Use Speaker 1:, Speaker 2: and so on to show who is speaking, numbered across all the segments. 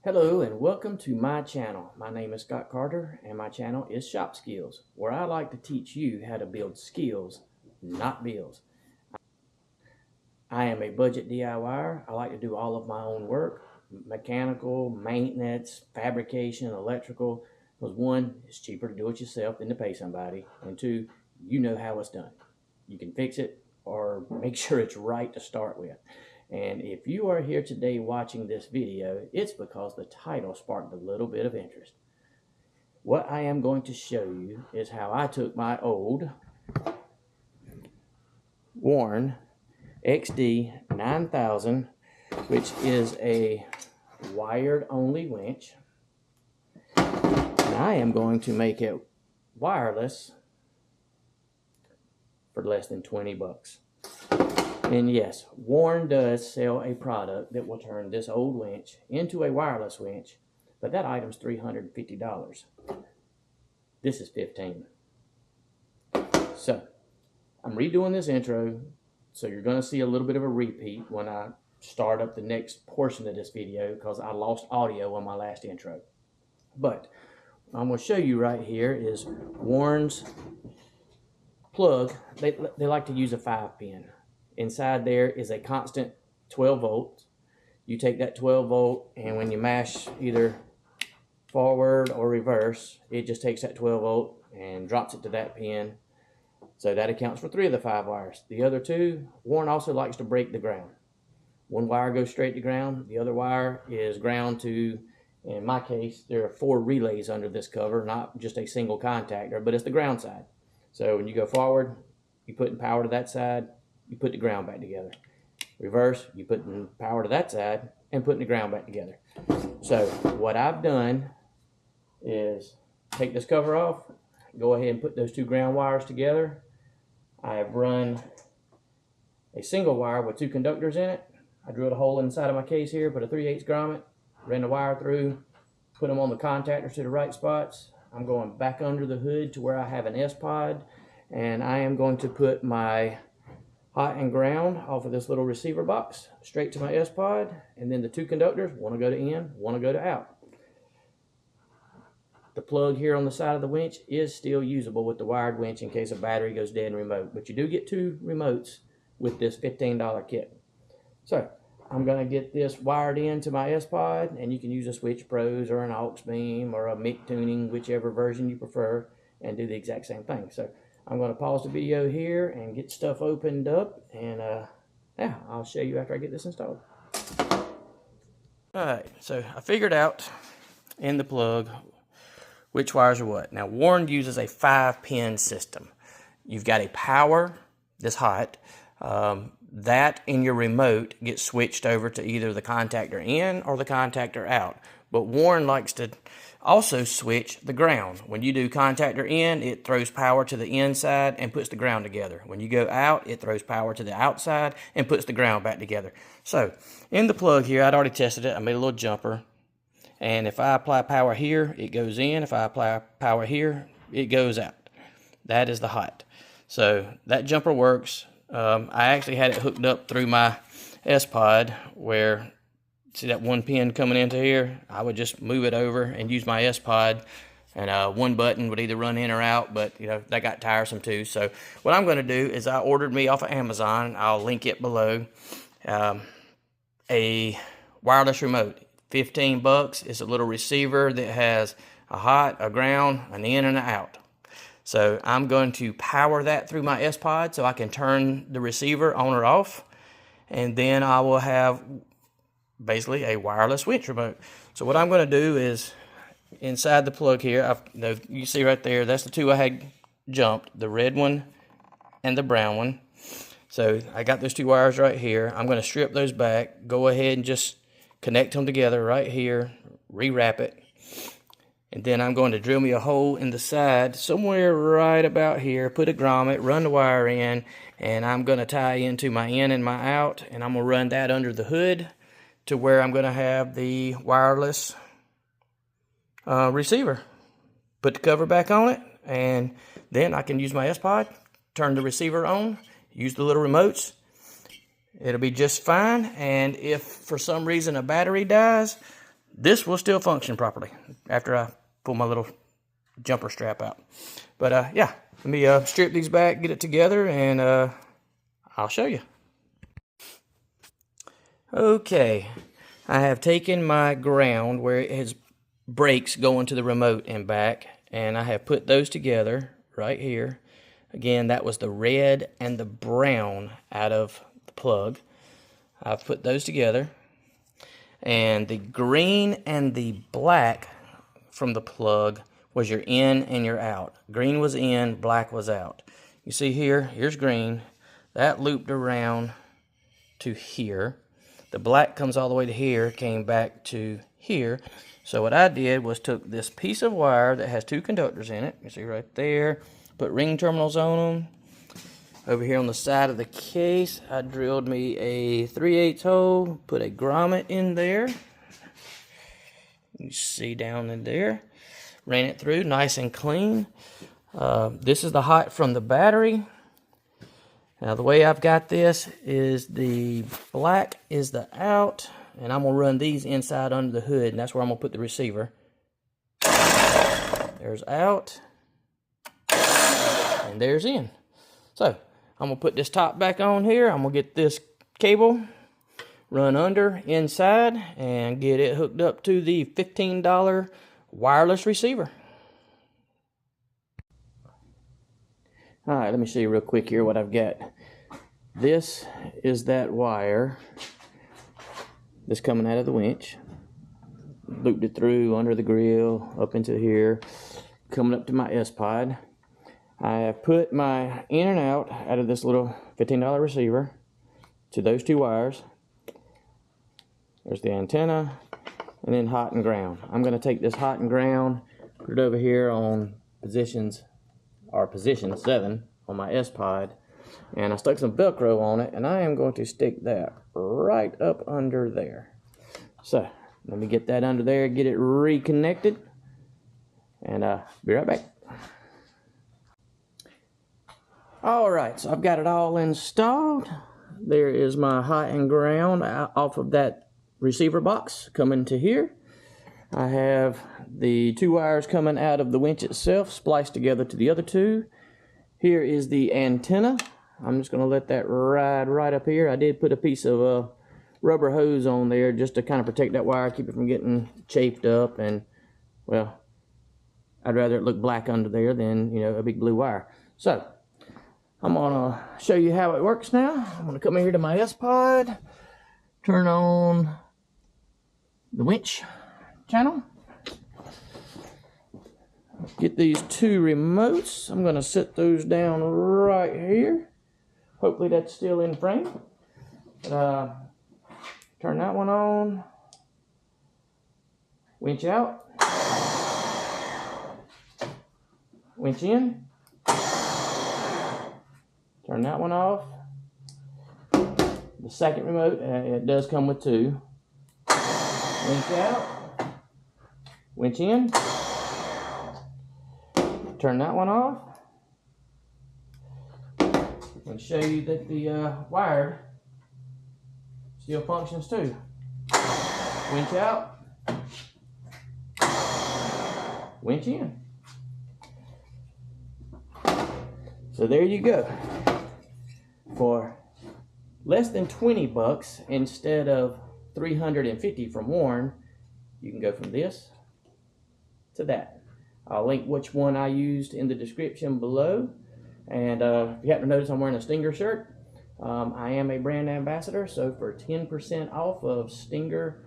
Speaker 1: Hello and welcome to my channel. My name is Scott Carter and my channel is Shop Skills, where I like to teach you how to build skills, not bills. I am a budget DIYer. I like to do all of my own work, mechanical, maintenance, fabrication, electrical, because one, it's cheaper to do it yourself than to pay somebody, and two, you know how it's done. You can fix it or make sure it's right to start with. And if you are here today watching this video, it's because the title sparked a little bit of interest. What I am going to show you is how I took my old Warren XD 9000, which is a wired only winch, and I am going to make it wireless for less than 20 bucks. And yes, Warren does sell a product that will turn this old winch into a wireless winch, but that item's $350. This is $15. So, I'm redoing this intro, so you're going to see a little bit of a repeat when I start up the next portion of this video because I lost audio on my last intro. But what I'm going to show you right here is Warren's plug. They like to use a 5-pin. Inside there is a constant 12 volts. You take that 12 volt and when you mash either forward or reverse, it just takes that 12 volt and drops it to that pin. So that accounts for 3 of the 5 wires. The other 2, Warren also likes to break the ground. One wire goes straight to ground. The other wire is ground to, in my case, there are 4 relays under this cover, not just a single contactor, but it's the ground side. So when you go forward, you put in power to that side, you put the ground back together. Reverse, you put in power to that side and putting the ground back together. So what I've done is take this cover off, go ahead and put those 2 ground wires together. I have run a single wire with 2 conductors in it. I drilled a hole inside of my case here, put a 3/8 grommet, ran the wire through, put them on the contactors to the right spots. I'm going back under the hood to where I have an S-pod, and I am going to put my hot and ground off of this little receiver box straight to my S-pod, and then the 2 conductors, one will go to in, one will go to out. The plug here on the side of the winch is still usable with the wired winch in case a battery goes dead and remote, but you do get 2 remotes with this $15 kit. So I'm going to get this wired into my S-pod, and you can use a Switch Pros or an aux beam or a MIG tuning, whichever version you prefer, and do the exact same thing. So I'm going to pause the video here and get stuff opened up, and yeah, I'll show you after I get this installed. Alright, so I figured out in the plug which wires are what. Now Warren uses a 5-pin system. You've got a power that's hot. That in your remote gets switched over to either the contactor in or the contactor out. But Warren likes to also switch the ground. When you do contactor in, it throws power to the inside and puts the ground together. When you go out, it throws power to the outside and puts the ground back together. So in the plug here, I'd already tested it. I made a little jumper. And if I apply power here, it goes in. If I apply power here, it goes out. That is the hot. So that jumper works. I actually had it hooked up through my S-pod where, see that 1 pin coming into here? I would just move it over and use my S-pod, and 1 button would either run in or out, but you know that got tiresome too. So what I'm going to do is I ordered me off of Amazon, I'll link it below, a wireless remote. 15 bucks. It's a little receiver that has a hot, a ground, an in, and an out. So I'm going to power that through my S-pod so I can turn the receiver on or off, and then I will have basically a wireless winch remote. So what I'm going to do is inside the plug here, you see right there, that's the 2 I had jumped, the red one and the brown one. So I got those 2 wires right here. I'm going to strip those back, go ahead and just connect them together right here, rewrap it. And then I'm going to drill me a hole in the side, somewhere right about here, put a grommet, run the wire in, and I'm going to tie into my in and my out, and I'm going to run that under the hood to where I'm going to have the wireless receiver. Put the cover back on it, and then I can use my S-pod, turn the receiver on, use the little remotes. It'll be just fine, and if for some reason a battery dies, this will still function properly after I pull my little jumper strap out. But yeah, let me strip these back, get it together, and I'll show you. Okay, I have taken my ground where it has brakes going to the remote and back, and I have put those together right here. Again, that was the red and the brown out of the plug. I've put those together, and the green and the black from the plug was your in and your out. Green was in, black was out. You see here, here's green. That looped around to here. The black comes all the way to here, came back to here. So what I did was took this piece of wire that has two conductors in it. You see right there. Put ring terminals on them. Over here on the side of the case, I drilled me a 3/8 hole. Put a grommet in there. You see down in there. Ran it through nice and clean. This is the hot from the battery. Now the way I've got this is the black is the out, and I'm going to run these inside under the hood, and that's where I'm going to put the receiver. There's out, and there's in. So I'm going to put this top back on here. I'm going to get this cable, run under inside, and get it hooked up to the $15 wireless receiver. Alright, let me show you real quick here what I've got. This is that wire that's coming out of the winch. Looped it through under the grill, up into here, coming up to my S-Pod. I have put my in and out of this little $15 receiver to those two wires. There's the antenna, and then hot and ground. I'm going to take this hot and ground, put it over here on position 7 on my S-Pod, and I stuck some Velcro on it, and I am going to stick that right up under there. So let me get that under there, get it reconnected, and be right back. Alright, so I've got it all installed. There is my hot and ground off of that receiver box coming to here. I have the two wires coming out of the winch itself spliced together to the other two. Here is the antenna. I'm just going to let that ride right up here. I did put a piece of rubber hose on there just to kind of protect that wire, keep it from getting chafed up, and well, I'd rather it look black under there than, you know, a big blue wire. So I'm going to show you how it works now. I'm going to come here to my S-Pod, turn on the winch channel, get these two remotes. I'm going to set those down right here. Hopefully that's still in frame. Turn that one on, winch out, winch in, turn that one off. The second remote, it does come with two. Winch out, winch in, turn that one off, and show you that the wired still functions too. Winch out, winch in. So there you go. For less than 20 bucks instead of 350 from Warren, you can go from this to that. I'll link which one I used in the description below. And if you happen to notice, I'm wearing a Stinger shirt. I am a brand ambassador, so for 10% off of Stinger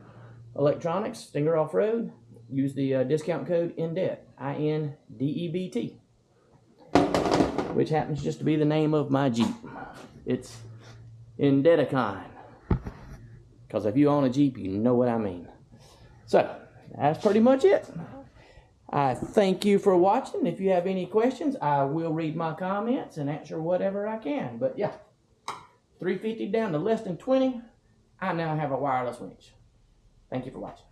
Speaker 1: Electronics, Stinger Off-Road, use the discount code INDEBT, INDEBT, which happens just to be the name of my Jeep. It's Indebticon, because if you own a Jeep, you know what I mean. So that's pretty much it. I thank you for watching. If you have any questions, I will read my comments and answer whatever I can. But yeah, 350 down to less than 20, I now have a wireless winch. Thank you for watching.